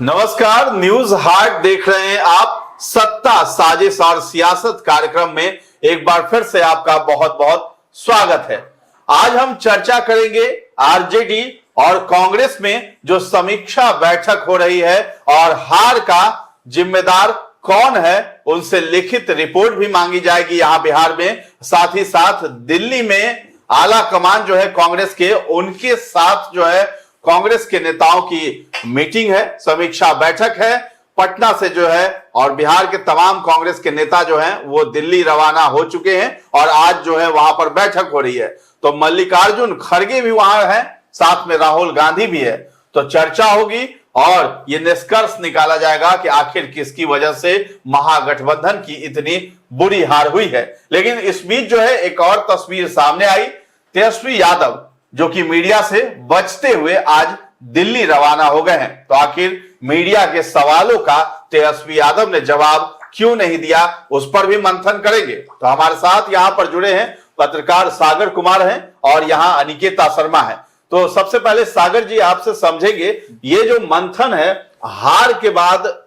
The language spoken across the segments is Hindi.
नमस्कार, न्यूज हाट देख रहे हैं आप। सत्ता, साजिश और सियासत कार्यक्रम में एक बार फिर से आपका बहुत बहुत स्वागत है। आज हम चर्चा करेंगे आरजेडी और कांग्रेस में जो समीक्षा बैठक हो रही है और हार का जिम्मेदार कौन है, उनसे लिखित रिपोर्ट भी मांगी जाएगी यहां बिहार में। साथ ही साथ दिल्ली में आला कमान जो है कांग्रेस के, उनके साथ जो है कांग्रेस के नेताओं की मीटिंग है, समीक्षा बैठक है पटना से जो है। और बिहार के तमाम कांग्रेस के नेता जो हैं वो दिल्ली रवाना हो चुके हैं और आज जो है वहां पर बैठक हो रही है। तो मल्लिकार्जुन खड़गे भी वहां हैं, साथ में राहुल गांधी भी है। तो चर्चा होगी और ये निष्कर्ष निकाला जाएगा कि आखिर किसकी वजह से महागठबंधन की इतनी बुरी हार हुई है। लेकिन इस बीच जो है एक और तस्वीर सामने आई। तेजस्वी यादव जो कि मीडिया से बचते हुए आज दिल्ली रवाना हो गए हैं। तो आखिर मीडिया के सवालों का तेजस्वी यादव ने जवाब क्यों नहीं दिया, उस पर भी मंथन करेंगे। तो हमारे साथ यहां पर जुड़े हैं पत्रकार सागर कुमार हैं और यहां अनिकेता शर्मा है। तो सबसे पहले सागर जी आपसे समझेंगे, ये जो मंथन है, हार के बाद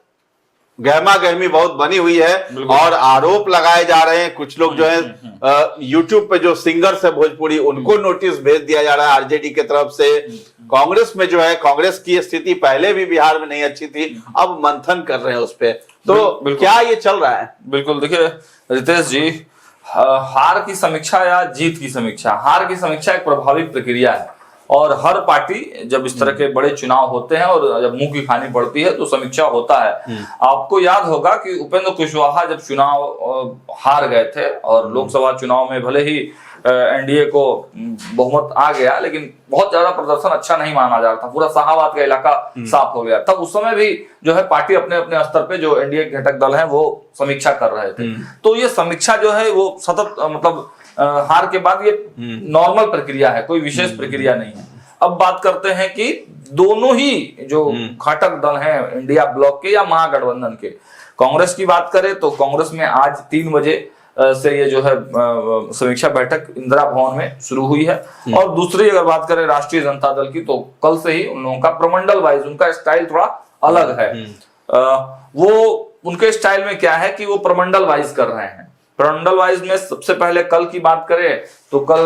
गहमा गहमी बहुत बनी हुई है और आरोप लगाए जा रहे हैं। कुछ लोग जो है यूट्यूब पे जो सिंगर्स है भोजपुरी, उनको नोटिस भेज दिया जा रहा है आरजेडी की तरफ से। कांग्रेस में जो है, कांग्रेस की स्थिति पहले भी बिहार में नहीं अच्छी थी, अब मंथन कर रहे हैं उस पे। तो क्या ये चल रहा है? बिल्कुल, देखिए रितेश जी, हार की समीक्षा या जीत की समीक्षा, हार की समीक्षा एक प्रभावी प्रक्रिया है और हर पार्टी जब इस तरह के बड़े चुनाव होते हैं और जब मुंह की खानी पड़ती है तो समीक्षा होता है। आपको याद होगा कि उपेंद्र कुशवाहा जब चुनाव हार गए थे और लोकसभा चुनाव में भले ही एनडीए को बहुमत आ गया, लेकिन बहुत ज्यादा प्रदर्शन अच्छा नहीं माना जा रहा था, पूरा शाहाबाद का इलाका साफ हो गया। तब उस समय भी जो है पार्टी अपने अपने स्तर पे जो एनडीए के घटक दल हैं वो समीक्षा कर रहे थे। तो ये समीक्षा जो है वो सतत मतलब हार के बाद ये नॉर्मल प्रक्रिया है, कोई विशेष प्रक्रिया नहीं है। अब बात करते हैं कि दोनों ही जो घटक दल हैं इंडिया ब्लॉक के या महागठबंधन के, कांग्रेस की बात करें तो कांग्रेस में आज 3 बजे से ये जो है समीक्षा बैठक इंदिरा भवन में शुरू हुई है। और दूसरी अगर बात करें राष्ट्रीय जनता दल की, तो कल से ही उन लोगों का प्रमंडल वाइज उनका स्टाइल थोड़ा अलग है। वो उनके स्टाइल में क्या है कि वो प्रमंडल वाइज कर रहे हैं। प्रमंडल वाइज में सबसे पहले कल की बात करें तो कल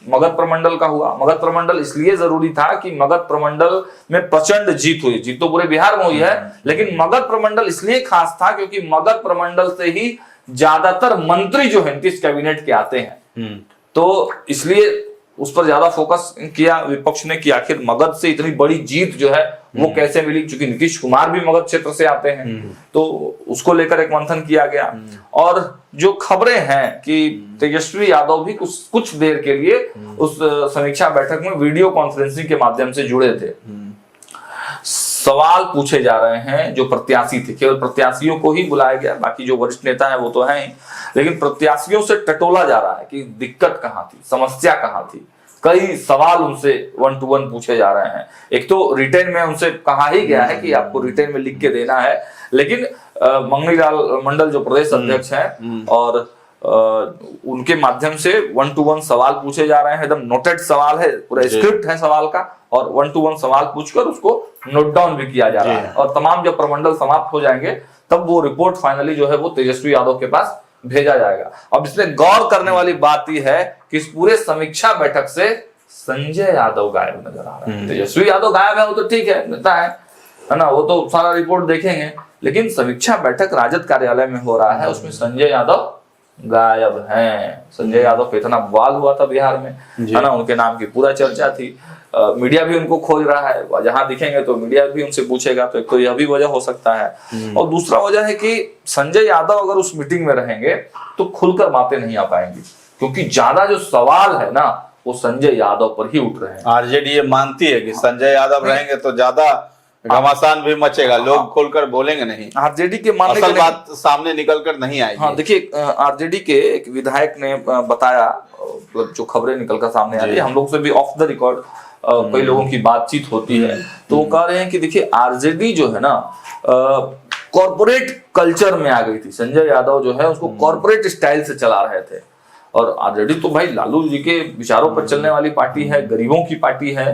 मगध प्रमंडल का हुआ। मगध प्रमंडल इसलिए जरूरी था कि मगध प्रमंडल में प्रचंड जीत हुई। जीत तो पूरे बिहार में हुई है, लेकिन मगध प्रमंडल इसलिए खास था क्योंकि मगध प्रमंडल से ही ज्यादातर मंत्री जो है 29 कैबिनेट के आते हैं। तो इसलिए उस पर ज्यादा फोकस किया विपक्ष ने कि आखिर मगध से इतनी बड़ी जीत जो है वो कैसे मिली, क्योंकि नीतीश कुमार भी मगध क्षेत्र से आते हैं। तो उसको लेकर एक मंथन किया गया। और जो खबरें हैं कि तेजस्वी यादव भी कुछ देर के लिए उस समीक्षा बैठक में वीडियो कॉन्फ्रेंसिंग के माध्यम से जुड़े थे। सवाल पूछे जा रहे हैं जो प्रत्याशी थे, केवल प्रत्याशियों को ही बुलाया गया, बाकी जो वरिष्ठ नेता है वो तो है ही, लेकिन प्रत्याशियों से टटोला जा रहा है कि दिक्कत कहां थी, समस्या कहां थी। कई सवाल उनसे 1 to 1 पूछे जा रहे हैं। एक तो रिटेन में उनसे कहा ही गया है कि आपको रिटेन में लिख के देना है, लेकिन मंगनीलाल मंडल जो प्रदेश अध्यक्ष हैं और उनके माध्यम से 1 to 1 सवाल पूछे जा रहे हैं। एकदम नोटेड सवाल है, पूरा स्क्रिप्ट है सवाल का, और 1 to 1 सवाल पूछकर उसको नोट डाउन भी किया जा रहा है। और तमाम जब प्रमंडल समाप्त हो जाएंगे तब वो रिपोर्ट फाइनली जो है वो तेजस्वी यादव के पास भेजा जाएगा। अब इसमें गौर करने वाली बात यह है कि इस पूरे समीक्षा बैठक से संजय यादव गायब नजर आ रहे हैं। तेजस्वी यादव गायब है वो तो ठीक है, नेता है ना, वो तो सारा रिपोर्ट देखेंगे, लेकिन समीक्षा बैठक राजद कार्यालय में हो रहा है, उसमें संजय यादव गायब हैं। संजय यादव पे इतना बवाल हुआ था बिहार में, है ना, उनके नाम की पूरा चर्चा थी। मीडिया भी उनको खोज रहा है, जहां दिखेंगे तो मीडिया भी उनसे पूछेगा। तो एक तो यह भी वजह हो सकता है, और दूसरा वजह है कि संजय यादव अगर उस मीटिंग में रहेंगे तो खुलकर बातें नहीं आ पाएंगी, क्योंकि ज्यादा जो सवाल है ना वो संजय यादव पर ही उठ रहे हैं। आरजेडी ये मानती है कि संजय यादव रहेंगे तो ज्यादा घमासान भी मचेगा, लोग खोलकर बोलेंगे नहीं, आरजेडी के मानने असल बात सामने निकल कर नहीं आएगी। हाँ, देखिए आरजेडी के एक विधायक ने बताया, जो खबरें निकल कर सामने आ रही है, हम लोग से भी ऑफ द रिकॉर्ड कई लोगों की बातचीत होती है, तो वो कह रहे हैं कि देखिए आरजेडी जो है ना कॉर्पोरेट कल्चर में आ गई थी। संजय यादव जो है उसको कॉर्पोरेट स्टाइल से चला रहे थे, और आरजेडी तो भाई लालू जी के विचारों पर चलने वाली पार्टी है, गरीबों की पार्टी है।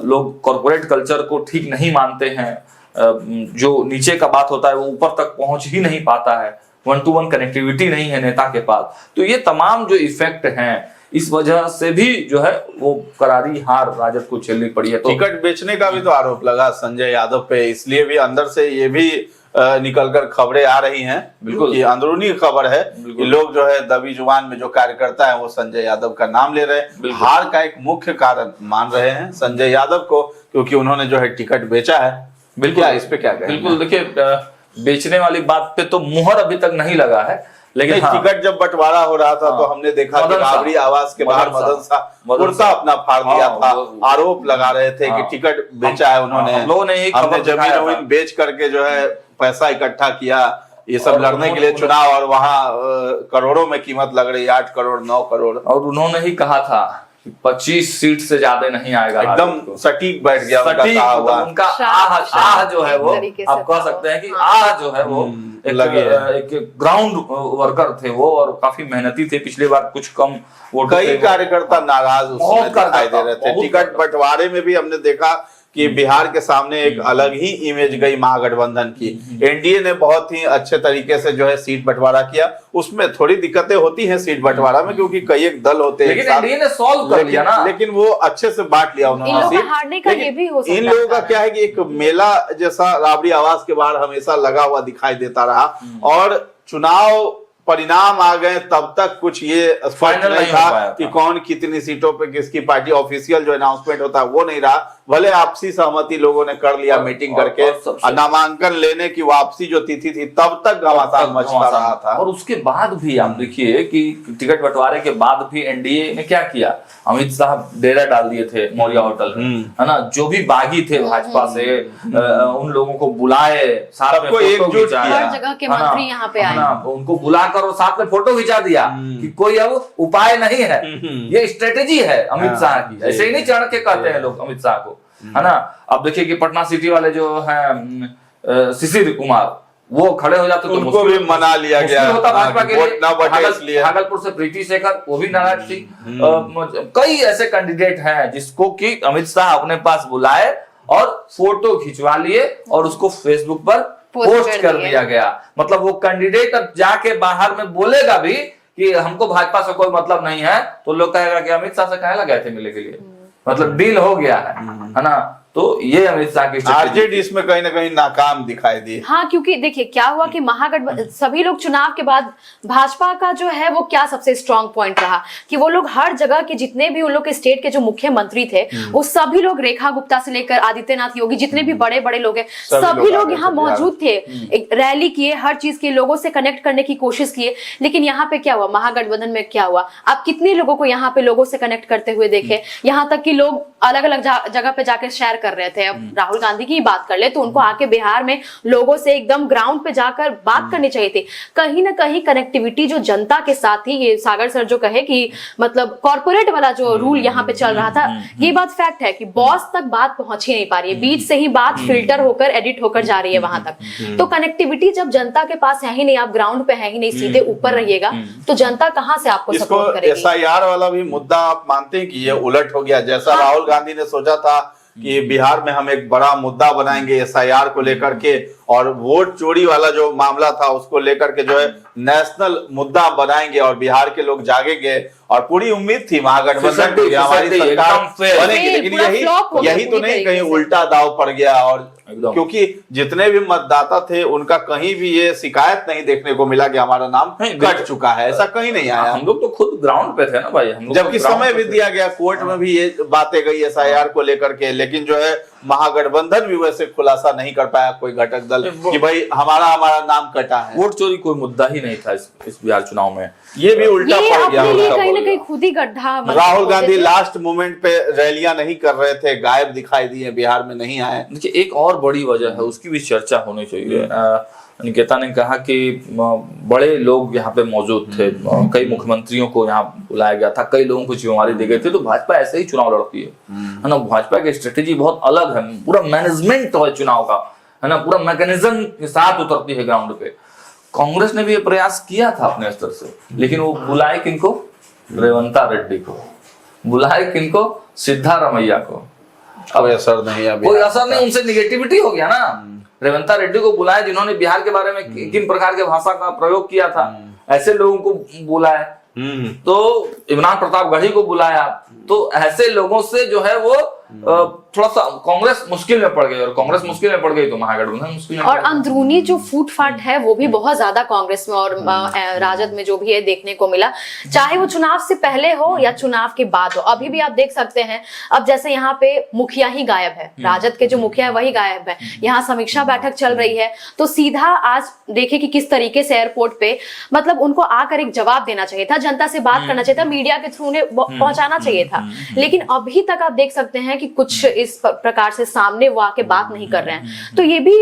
लोग कॉर्पोरेट कल्चर को ठीक नहीं मानते हैं, जो नीचे का बात होता है वो ऊपर तक पहुंच ही नहीं पाता है, 1-to-1 कनेक्टिविटी नहीं है नेता के पास। तो ये तमाम जो इफेक्ट हैं, इस वजह से भी जो है वो करारी हार राजद को झेलनी पड़ी है। तो टिकट बेचने का भी तो आरोप लगा संजय यादव पे, इसलिए भी अंदर से ये भी निकलकर खबरें आ रही हैं, बिल्कुल कि अंदरूनी खबर है कि लोग जो है दबी जुबान में जो कार्यकर्ता है वो संजय यादव का नाम ले रहे हैं। हार का एक मुख्य कारण मान रहे हैं संजय यादव को, क्योंकि उन्होंने जो है टिकट बेचा है। बिल्कुल, इस पे क्या कहें? बिल्कुल, देखिए बेचने वाली बात पे तो मुहर अभी तक नहीं लगा है, लेकिन हाँ, टिकट जब बंटवारा हो रहा था तो हमने देखा कि राबड़ी आवास के बाहर मदन शाह कुर्ता अपना फाड़ दिया था, आरोप लगा रहे थे कि टिकट बेचा है उन्होंने, हमने जमीन बेच करके जो है पैसा इकट्ठा किया ये सब लड़ने के लिए चुनाव, और वहां करोड़ों में कीमत लग रही, 8 करोड़ 9 करोड़, और उन्होंने ही कहा था 25 सीट से ज्यादा नहीं आएगा। एकदम सटीक बैठ गया उनका आह जो है वो, आप कह सकते हैं कि आह जो है वो एक ग्राउंड वर्कर थे वो, और काफी मेहनती थे। पिछली बार कुछ कम वोट, कई कार्यकर्ता नाराज उसमें दिखाई दे रहे थे। टिकट बंटवारे में भी हमने देखा कि बिहार के सामने एक अलग ही इमेज गई महागठबंधन की। एनडीए ने बहुत ही अच्छे तरीके से जो है सीट बंटवारा किया, उसमें थोड़ी दिक्कतें होती हैं सीट बंटवारा में, क्योंकि कई एक दल होते हैं, लेकिन एनडीए ने सॉल्व कर लिया ना, लेकिन वो अच्छे से बांट लिया उन्होंने सीट। इन लोगों का क्या है कि एक मेला जैसा राबड़ी आवास के बाहर हमेशा लगा हुआ दिखाई देता रहा, और चुनाव परिणाम आ गए तब तक कुछ ये स्पष्ट नहीं था कि कौन कितनी सीटों पे किसकी पार्टी, ऑफिशियल जो अनाउंसमेंट होता है वो नहीं रहा। भले आपसी सहमति लोगों ने कर लिया मीटिंग करके, नामांकन लेने की वापसी जो तिथि थी तब तक घमासान मचता रहा था। और उसके बाद भी आप देखिए कि टिकट बंटवारे के बाद भी एनडीए ने क्या किया, अमित शाह डेरा डाल दिए थे मौर्या होटल में, है ना, जो भी बागी थे भाजपा से उन लोगों को बुलाए, साथ में फोटो खिंचाया, हर जगह के मंत्री यहाँ पे आए, उनको बुलाकर और साथ में फोटो खिंचा दिया कि कोई अब उपाय नहीं है, ये स्ट्रेटेजी है अमित शाह की। ऐसे ही नहीं चढ़ के कहते हैं लोग अमित शाह को, है ना। अब देखिए कि पटना सिटी वाले जो हैं शिशिर कुमार, वो खड़े हो जाते तो उनको भी मना लिया गया होता भाजपा के लिए। भागलपुर से प्रीति शेखर, वो भी नाराज थी। कई ऐसे कैंडिडेट हैं जिसको कि अमित शाह अपने पास बुलाए और फोटो खिंचवा लिए और उसको फेसबुक पर पोस्ट कर दिया गया। मतलब वो कैंडिडेट अब जाके बाहर में बोलेगा भी कि हमको भाजपा से कोई मतलब नहीं है, तो लोग कहेगा कि अमित शाह से काहे लगे थे मिलने के लिए, मतलब डील हो गया है ना। तो ये अमित शाह की आरजेडी इसमें कहीं ना कहीं नाकाम दिखाई दी। हाँ, क्योंकि देखिए क्या हुआ कि महागठबंधन, सभी लोग चुनाव के बाद भाजपा का जो है वो क्या सबसे स्ट्रांग पॉइंट रहा कि वो लोग हर जगह के जितने भी उन लोग के स्टेट के जो मुख्यमंत्री थे वो सभी लोग, रेखा गुप्ता से लेकर आदित्यनाथ योगी, जितने भी बड़े बड़े लोग हैं सभी लोग यहाँ मौजूद थे, रैली किए, हर चीज के लोगों से कनेक्ट करने की कोशिश किए। लेकिन यहाँ पे क्या हुआ, महागठबंधन में क्या हुआ, आप कितने लोगों को यहाँ पे लोगों से कनेक्ट करते हुए देखे, यहाँ तक कि लोग अलग अलग जगह पे जाकर शेयर कर रहे थे। अब राहुल गांधी की बात कर ले तो उनको आके बिहार में लोगों से एकदम ग्राउंड पे जाकर बात करनी चाहिए थी। कहीं ना कहीं कनेक्टिविटी जो जनता के साथ थी, ये सागर सर जो कहे कि मतलब कॉर्पोरेट वाला जो रूल यहाँ पे चल रहा था, ये बात फैक्ट है कि बॉस तक बात पहुंच ही नहीं पा रही है, बीच से ही बात फिल्टर होकर एडिट होकर जा रही है वहां तक। तो कनेक्टिविटी जब जनता के पास है ही नहीं, आप ग्राउंड पे है ही नहीं, सीधे ऊपर रहिएगा, तो जनता कहां से आपको सपोर्ट करेगी। SIR वाला भी मुद्दा आप मानते हैं कि ये उलट हो गया, जैसा राहुल गांधी ने सोचा था कि बिहार में हम एक बड़ा मुद्दा बनाएंगे SIR को लेकर के, और वोट चोरी वाला जो मामला था उसको लेकर के जो है नेशनल मुद्दा बनाएंगे और बिहार के लोग जागेंगे, और पूरी उम्मीद थी महागठबंधन की हमारी सरकार बनेगी। लेकिन यही तो नहीं, कहीं उल्टा दाव पड़ गया, और क्योंकि जितने भी मतदाता थे उनका कहीं भी ये शिकायत नहीं देखने को मिला कि हमारा नाम कट चुका है, ऐसा कहीं नहीं आया। हम लोग तो खुद ग्राउंड पे थे ना भाई, हम लोग जबकि समय भी दिया गया, कोर्ट में भी ये बातें गई SIR को लेकर के, लेकिन जो है महागठबंधन भी वैसे खुलासा नहीं कर पाया कोई घटक दल कि भाई हमारा नाम कटा है। वोट चोरी कोई मुद्दा ही नहीं था इस बिहार चुनाव में, ये भी उल्टा पड़ गया, कहीं ना कहीं खुद ही गड्ढा। राहुल गांधी लास्ट मोमेंट पे रैलियां नहीं कर रहे थे, गायब दिखाई दिए, बिहार में नहीं आए। देखिए एक और बड़ी वजह है, उसकी भी चर्चा होनी चाहिए। निकेता ने कहा कि बड़े लोग यहाँ पे मौजूद थे, कई मुख्यमंत्रियों को यहाँ बुलाया गया था, कई लोगों को जिम्मेवारी दी गई थी, तो भाजपा ऐसे ही चुनाव लड़ती है ना। भाजपा की स्ट्रेटेजी बहुत अलग है, पूरा मैनेजमेंट है चुनाव का, है ना, पूरा मैकेनिज्म के साथ उतरती है ग्राउंड पे। कांग्रेस ने भी ये प्रयास किया था अपने स्तर से, लेकिन वो बुलाए किनको, रेवंता रेड्डी को बुलाए, किनको, सिद्धारमैया को। अब असर नहीं, कोई असर नहीं, उनसे निगेटिविटी हो गया ना। रेवंता रेड्डी को बुलाया जिन्होंने बिहार के बारे में किन प्रकार के भाषा का प्रयोग किया था, ऐसे लोगों को बुलाया। तो इमरान प्रताप गढ़ी को बुलाया। तो ऐसे लोगों से जो है वो थोड़ा सा कांग्रेस मुश्किल में पड़ गई, और कांग्रेस मुश्किल में पड़ गई तो महागठबंधन मुश्किल में और अंदरूनी जो फूट फाट है वो भी बहुत ज्यादा कांग्रेस में और राजद में जो भी है देखने को मिला, चाहे वो चुनाव से पहले हो या चुनाव के बाद हो। अभी भी आप देख सकते हैं, अब जैसे यहाँ पे मुखिया ही गायब है, राजद के जो मुखिया है वही गायब है, यहाँ समीक्षा बैठक चल रही है। तो सीधा आज देखे कि किस तरीके से एयरपोर्ट पे मतलब उनको आकर एक जवाब देना चाहिए था, जनता से बात करना चाहिए था, मीडिया के थ्रू उन्हें पहुंचाना चाहिए था। लेकिन अभी तक आप देख सकते हैं कि कुछ इस प्रकार से सामने वो आके बात नहीं कर रहे हैं। तो ये भी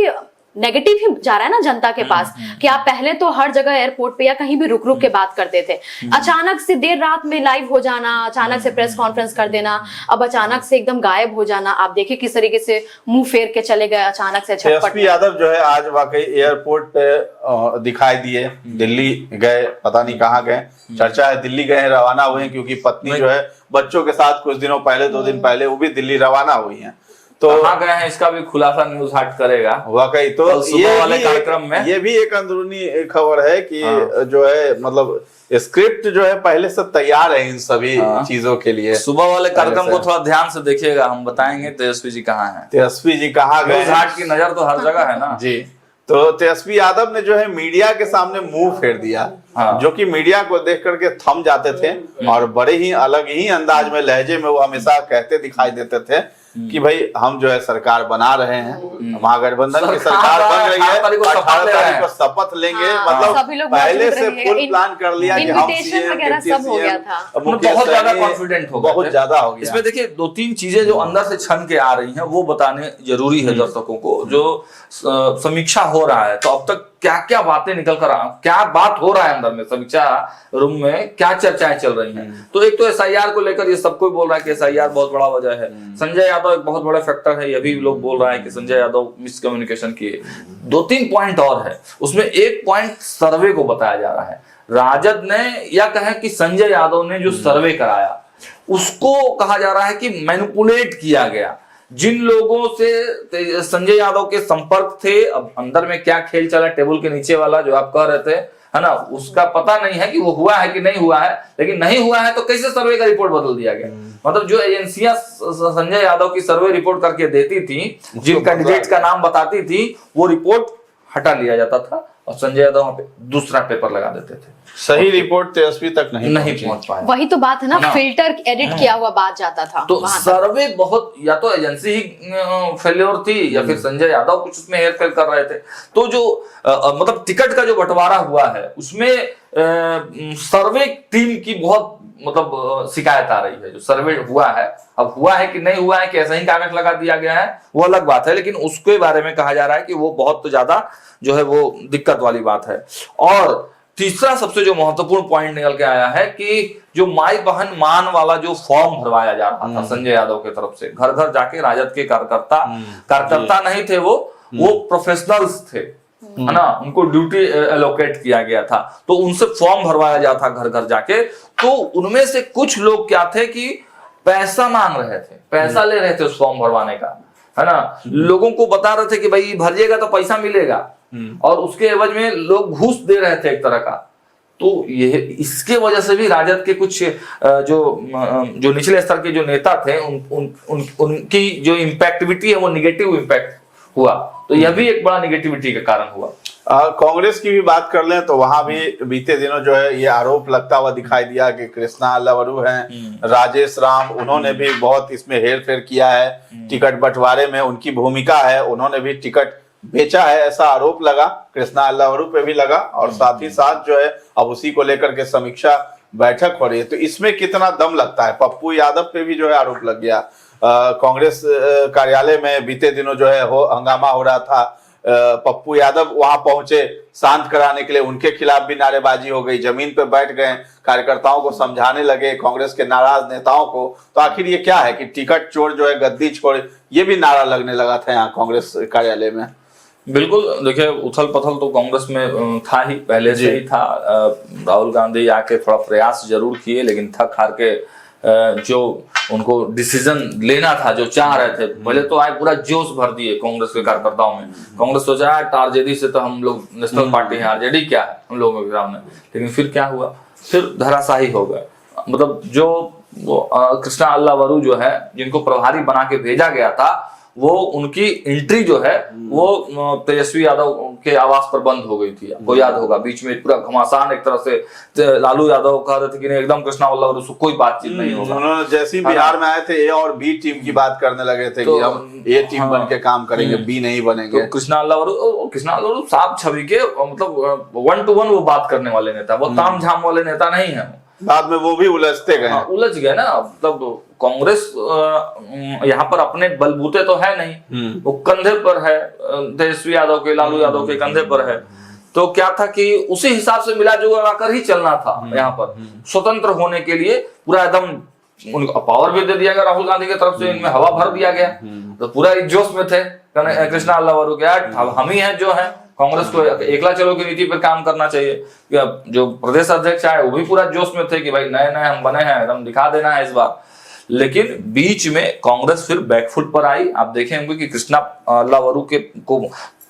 नेगेटिव ही जा रहा है ना जनता के पास कि आप पहले तो हर जगह एयरपोर्ट पे या कहीं भी रुक रुक के बात करते थे, अचानक से देर रात में लाइव हो जाना, अचानक से प्रेस कॉन्फ्रेंस कर देना, अब अचानक से एकदम गायब हो जाना। आप देखिए किस तरीके से मुंह फेर के चले गए अचानक से। तेजस्वी यादव जो है आज वाकई एयरपोर्ट पे दिखाई दिए, दिल्ली गए, पता नहीं कहाँ गए, चर्चा है दिल्ली गए, रवाना हुए, क्योंकि पत्नी जो है बच्चों के साथ कुछ दिनों पहले 2 दिन पहले वो भी दिल्ली रवाना हुई है। तो कहाँ गए हैं इसका भी खुलासा न्यूज हाट करेगा वाकई। तो सुबह वाले कार्यक्रम में ये भी एक अंदरूनी खबर है कि जो है मतलब स्क्रिप्ट जो है पहले से तैयार है इन सभी चीजों के लिए। सुबह वाले कार्यक्रम को थोड़ा ध्यान से देखिएगा, हम बताएंगे तेजस्वी जी कहाँ हैं। तेजस्वी जी कहाँ गए, न्यूज हाट की नजर तो हर जगह है ना जी। तो तेजस्वी यादव ने जो है मीडिया के सामने मुंह फेर दिया, जो कि मीडिया को देख करके थम जाते थे, और बड़े ही अलग ही अंदाज में, लहजे में वो हमेशा कहते दिखाई देते थे कि भाई हम जो है सरकार बना रहे हैं, महागठबंधन की सरकार बन रही है, 18 तारीख को शपथ लेंगे। मतलब पहले से फुल प्लान कर लिया कि हम सीएम, सब हो गया था, बहुत ज्यादा कॉन्फिडेंट हो गया, बहुत ज्यादा हो गया। इसमें देखिए 2-3 चीजें जो अंदर से छन के आ रही हैं वो बताने जरूरी है दर्शकों को। जो समीक्षा हो रहा है तो अब तक क्या क्या बातें निकल कर क्या बात हो रहा है अंदर में, समीक्षा रूम में क्या चर्चाएं चल रही हैं। तो एक तो एसआईआर को लेकर ये सब कोई बोल रहा है कि एसआईआर बहुत बड़ा वजह है, संजय यादव एक बहुत बड़ा फैक्टर है, ये भी लोग बोल रहा है कि संजय यादव मिसकम्युनिकेशन किए। 2-3 पॉइंट और है, उसमें एक पॉइंट सर्वे को बताया जा रहा है। राजद ने या कहें कि संजय यादव ने जो सर्वे कराया उसको कहा जा रहा है कि मैनिपुलेट किया गया। जिन लोगों से संजय यादव के संपर्क थे, अब अंदर में क्या खेल चला टेबल के नीचे वाला जो आप कह रहे थे, है ना, उसका पता नहीं है कि वो हुआ है कि नहीं हुआ है। लेकिन नहीं हुआ है तो कैसे सर्वे का रिपोर्ट बदल दिया गया? मतलब जो एजेंसियां संजय यादव की सर्वे रिपोर्ट करके देती थी, जिन कैंडिडेट का नाम बताती थी, वो रिपोर्ट हटा लिया जाता था और संजय यादव वहां पे दूसरा पेपर लगा देते थे। सही रिपोर्ट तेजस्वी तक नहीं पहुंच पाया। वही तो बात है ना, फिल्टर एडिट किया हुआ बात जाता था। तो सर्वे बहुत, या तो एजेंसी ही फेल्योर थी या फिर संजय यादव कुछ उसमें हेरफेर कर रहे थे। तो जो मतलब टिकट का जो बंटवारा हुआ है उसमें सर्वे टीम की बहुत मतलब शिकायत आ रही है। जो सर्वे हुआ है, अब हुआ है कि नहीं हुआ है, कि ऐसा ही कागज लगा दिया गया है, वो अलग बात है, लेकिन उसके बारे में कहा जा रहा है कि वो बहुत ज्यादा जो है वो दिक्कत वाली बात है। और तीसरा सबसे जो महत्वपूर्ण पॉइंट निकल के आया है कि जो माई बहन मान वाला जो फॉर्म भरवाया जा रहा था संजय यादव की तरफ से, घर घर जाके राजद के कार्यकर्ता नहीं थे, वो प्रोफेशनल्स थे, है ना, उनको ड्यूटी एलोकेट किया गया था, तो उनसे फॉर्म भरवाया जाता घर घर जाके। तो उनमें से कुछ लोग क्या थे कि पैसा मांग रहे थे, पैसा ले रहे थे उस फॉर्म भरवाने का, है ना, लोगों को बता रहे थे कि भाई भरिएगा तो पैसा मिलेगा, और उसके एवज में लोग घूस दे रहे थे एक तरह का। तो ये इसके वजह से भी राजद के कुछ जो निचले स्तर के जो नेता थे उनकी जो इम्पैक्टिविटी है वो निगेटिव इम्पैक्ट हुआ। तो यह भी एक बड़ा निगेटिविटी का कारण हुआ। कांग्रेस की भी बात कर लें तो वहां भी बीते दिनों जो है ये आरोप लगता हुआ दिखाई दिया कि कृष्णा लवरू हैं, राजेश राम, उन्होंने भी बहुत इसमें हेरफेर किया है, टिकट बंटवारे में उनकी भूमिका है, उन्होंने भी टिकट बेचा है, ऐसा आरोप लगा, कृष्णा लवरू पे भी लगा। और साथ ही साथ जो है अब उसी को लेकर के समीक्षा बैठक हो रही है। तो इसमें कितना दम लगता है? पप्पू यादव पे भी जो है आरोप लग गया। कांग्रेस कार्यालय में बीते दिनों जो है हंगामा हो रहा था, पप्पू यादव वहां पहुंचे शांत कराने के लिए, उनके खिलाफ भी नारेबाजी हो गई, जमीन पे बैठ गए, कार्यकर्ताओं को समझाने लगे, कांग्रेस के नाराज नेताओं को। तो आखिर ये क्या है कि टिकट चोर जो है गद्दी छोड़, ये भी नारा लगने लगा था यहाँ कांग्रेस कार्यालय में। बिल्कुल, देखिए उथल पथल तो कांग्रेस में था ही, पहले से ही था। राहुल गांधी आके थोड़ा प्रयास जरूर किए, लेकिन थक हार के जो उनको डिसीजन लेना था, जो चाह रहे थे, पहले तो आए पूरा जोश भर दिए कांग्रेस के कार्यकर्ताओं में। कांग्रेस सोचा आरजेडी से तो हम लोग नेशनल पार्टी है, आरजेडी क्या है हम लोगों के सामने। लेकिन फिर क्या हुआ, फिर धराशाही हो गए। मतलब जो कृष्णा अल्लावरू जो है, जिनको प्रभारी बना के भेजा गया था, वो उनकी एंट्री जो है वो तेजस्वी यादव के आवास पर बंद हो गई थी। आपको याद होगा बीच में पूरा घमासान एक तरह से लालू यादव कह रहे थे कि नहीं एकदम कृष्णा अल्लावरू से कोई बातचीत नहीं होगा। उन्होंने जैसे ही बिहार में आए थे ए और बी टीम की बात करने लगे थे कि हम ए टीम बन के काम करेंगे, बी नहीं बनेंगे। तो कृष्णा अल्लावरू साफ छवि के मतलब 1 to 1 वो बात करने वाले नेता, वो ताम झाम वाले नेता नहीं है। बाद में वो भी उलझते गए। उलझ गए ना। मतलब कांग्रेस यहाँ पर अपने बलबूते तो है नहीं, वो कंधे पर है तेजस्वी यादव के, लालू यादव के कंधे पर है। तो क्या था कि उसी हिसाब से मिला जुला कर ही चलना था। यहाँ पर स्वतंत्र होने के लिए पूरा एकदम उनको पावर भी दे दिया गया राहुल गांधी की तरफ से, इनमें हवा भर दिया गया। तो पूरा जोश में थे कृष्णा अल्लावरू के, हम ही हैं जो है, कांग्रेस को एकला चलो की नीति पर काम करना चाहिए। जो प्रदेश अध्यक्ष आए वो भी पूरा जोश में थे कि भाई नए नए हम बने हैं, एकदम दिखा देना है इस बार। लेकिन बीच में कांग्रेस फिर बैकफुट पर आई। आप देखेंगे कि कृष्णा अल्लावरू के को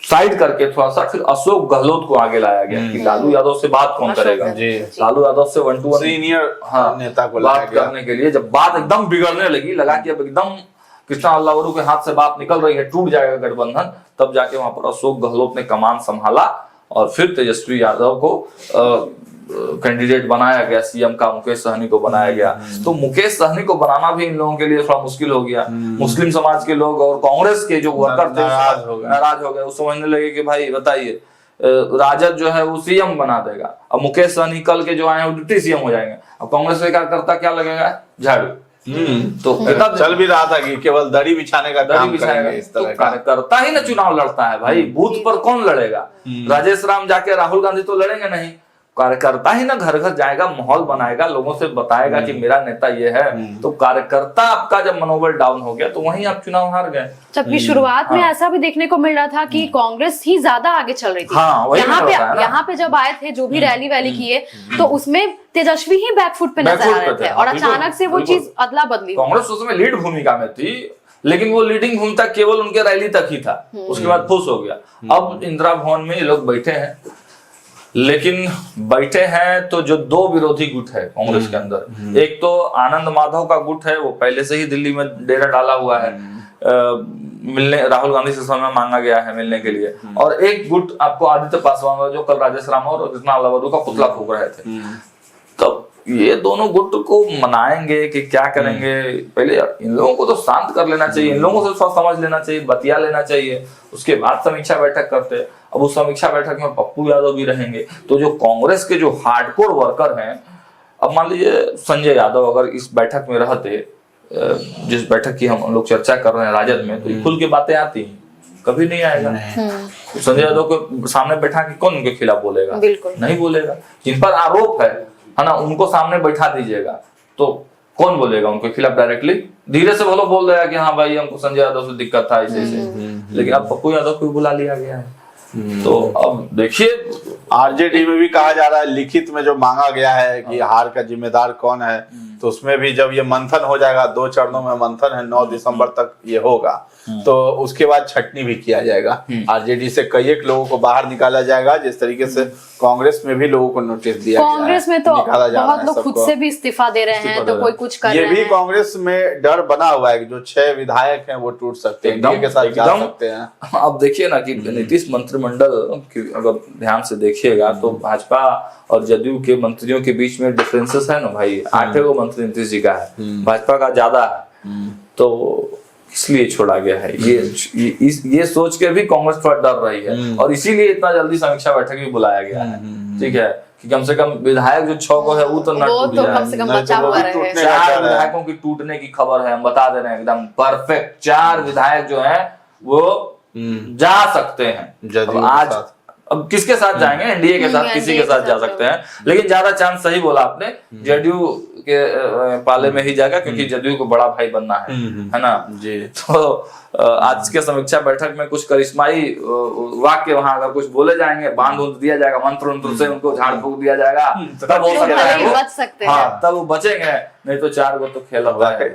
साइड करके थोड़ा सा फिर अशोक गहलोत को आगे लाया गया कि लालू यादव से बात कौन करेगा। लालू यादव से 1 to 1 सीनियर नेता को बात करने के लिए जब बात एकदम बिगड़ने लगी, लगा कि अब एकदम कृष्णा अल्लावरू के हाथ से बात निकल रही है, टूट जाएगा गठबंधन, तब जाके वहां पर अशोक गहलोत ने कमान संभाला और फिर तेजस्वी यादव को कैंडिडेट बनाया गया सीएम का, मुकेश सहनी को बनाया गया। तो मुकेश सहनी को बनाना भी इन लोगों के लिए थोड़ा मुश्किल हो गया। मुस्लिम समाज के लोग और कांग्रेस के जो वर्कर थे नाराज हो गए। वो समझने लगे कि भाई बताइए राजद जो है वो सीएम बना देगा, अब मुकेश सहनी कल के जो आए हैं वो डिप्टी सीएम हो जाएंगे। अब कांग्रेस के कार्यकर्ता क्या लगेगा, झाड़ू। तो चल भी रहा था कि केवल दरी बिछाने का काम करेंगे इस तरह का। कार्यकर्ता ही ना चुनाव लड़ता है भाई, बूथ पर कौन लड़ेगा। राजेश राम जाके राहुल गांधी तो लड़ेंगे नहीं, कार्यकर्ता ही ना घर घर जाएगा, माहौल बनाएगा, लोगों से बताएगा कि मेरा नेता ये है। तो कार्यकर्ता आपका जब मनोबल डाउन हो गया तो वहीं आप चुनाव हार गए। जबकि शुरुआत में ऐसा भी देखने को मिल रहा था कि कांग्रेस ही ज्यादा आगे चल रही थी। यहाँ पे जब आए थे, जो भी रैली वैली किए, तो उसमें तेजस्वी ही बैकफुट पे नजर आ रहे थे और अचानक से वो चीज अदला बदली। कांग्रेस उसमें लीड भूमिका में थी, लेकिन वो लीडिंग भूमिका केवल उनके रैली तक ही था, उसके बाद फुस हो गया। अब इंदिरा भवन में ये लोग बैठे हैं, लेकिन बैठे हैं तो जो 2 विरोधी गुट है कांग्रेस के अंदर, एक तो आनंद माधव का गुट है, वो पहले से ही दिल्ली में डेरा डाला हुआ है, मिलने राहुल गांधी से समय मांगा गया है मिलने के लिए। और एक गुट आपको आदित्य पासवान जो कल राजेश राम और कृष्णा अल्लावरू का पुतला फूंक रहे थे। तो ये दोनों गुट को मनाएंगे कि क्या करेंगे, पहले इन लोगों को तो शांत कर लेना चाहिए, इन लोगों से थोड़ा समझ लेना चाहिए, बतिया लेना चाहिए, उसके बाद समीक्षा बैठक करते। अब उस समीक्षा बैठक में पप्पू यादव भी रहेंगे। तो जो कांग्रेस के जो हार्डकोर वर्कर हैं, अब मान लीजिए संजय यादव अगर इस बैठक में रहते, जिस बैठक की हम लोग चर्चा कर रहे हैं राजद में, तो खुल के बातें आती हैं, कभी नहीं आएगा। संजय यादव को सामने बैठा के कौन उनके खिलाफ बोलेगा, नहीं बोलेगा। जिन पर आरोप है ना, उनको सामने बैठा दीजिएगा तो कौन बोलेगा उनके खिलाफ डायरेक्टली। धीरे से बोलो बोल देगा कि हाँ भाई हमको संजय यादव से दिक्कत था ऐसे। लेकिन अब पप्पू यादव को बुला लिया गया है। तो अब देखिए आरजेडी में भी कहा जा रहा है, लिखित में जो मांगा गया है कि हार का जिम्मेदार कौन है, तो उसमें भी जब ये मंथन हो जाएगा, 2 चरणों में मंथन है, 9 दिसंबर तक ये होगा, तो उसके बाद छटनी भी किया जाएगा। आरजेडी से कई एक लोगों को बाहर निकाला जाएगा, जिस तरीके से कांग्रेस में भी लोगों को नोटिस दिया गया है। कांग्रेस में तो बहुत लोग खुद से भी इस्तीफा दे रहे हैं, तो कोई कुछ कर रहे हैं। ये भी कांग्रेस में डर बना हुआ है कि जो 6 विधायक हैं वो टूट सकते हैं, एनडीए के साथ जा सकते हैं। अब देखिए ना कि नीतीश मंत्रिमंडल अगर ध्यान से देखिएगा तो भाजपा और जदयू के मंत्रियों के बीच में डिफरेंसेस है ना भाई। 8 मंत्री नीतीश जी का है, भाजपा का ज्यादा है, तो इसलिए छोड़ा गया है। ये सोच के भी कांग्रेस थोड़ा डर रही है और इसीलिए इतना जल्दी समीक्षा बैठक भी बुलाया गया है। ठीक है कि कम से कम विधायक जो 6 को है वो तो न टूट जाए। कम से कम बचा हुआ रहे। 4 विधायकों की टूटने की खबर है, हम बता दे रहे हैं एकदम परफेक्ट। 4 विधायक जो है वो जा सकते हैं। आज अब किसके साथ जाएंगे, एनडीए के साथ, किसी के साथ जा सकते हैं, लेकिन ज्यादा चांस सही बोला आपने जदयू के पाले में ही जाएगा, क्योंकि जदयू को बड़ा भाई बनना है ना जी। तो आज के समीक्षा बैठक में कुछ करिश्माई वाक्य वहां अगर कुछ बोले जाएंगे, बांध उंध दिया जाएगा, मंत्र से उनको झाड़ फूक दिया जाएगा, तब हो सकता है वो बच सकते हैं। हाँ, तब वो बचेंगे। नहीं तो 4 गो तो खेल होता है।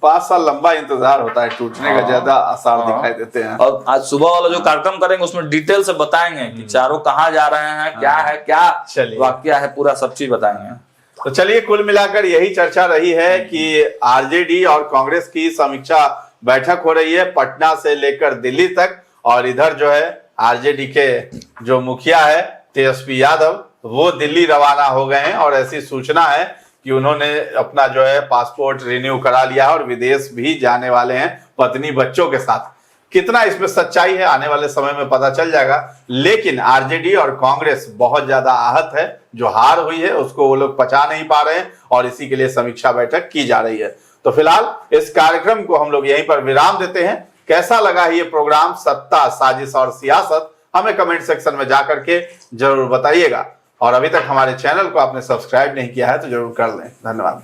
5 साल लंबा इंतजार होता है, टूटने का ज्यादा आसार दिखाई देते हैं। और आज सुबह वाला जो कार्यक्रम करेंगे उसमें डिटेल से बताएंगे कि चारों कहाँ जा रहे हैं, क्या है, क्या चलिए। वाकया है, पूरा सब चीज बताएंगे। तो चलिए, कुल मिलाकर यही चर्चा रही है कि आरजेडी और कांग्रेस की समीक्षा बैठक हो रही है पटना से लेकर दिल्ली तक, और इधर जो है आरजेडी के जो मुखिया है तेजस्वी यादव वो दिल्ली रवाना हो गए हैं, और ऐसी सूचना है कि उन्होंने अपना जो है पासपोर्ट रिन्यू करा लिया है और विदेश भी जाने वाले हैं पत्नी बच्चों के साथ। कितना इसमें सच्चाई है आने वाले समय में पता चल जाएगा, लेकिन आरजेडी और कांग्रेस बहुत ज्यादा आहत है। जो हार हुई है उसको वो लोग पचा नहीं पा रहे हैं, और इसी के लिए समीक्षा बैठक की जा रही है। तो फिलहाल इस कार्यक्रम को हम लोग यहीं पर विराम देते हैं। कैसा लगा है ये प्रोग्राम सत्ता, साजिश और सियासत, हमें कमेंट सेक्शन में जाकर के जरूर बताइएगा। और अभी तक हमारे चैनल को आपने सब्सक्राइब नहीं किया है तो जरूर कर लें। धन्यवाद।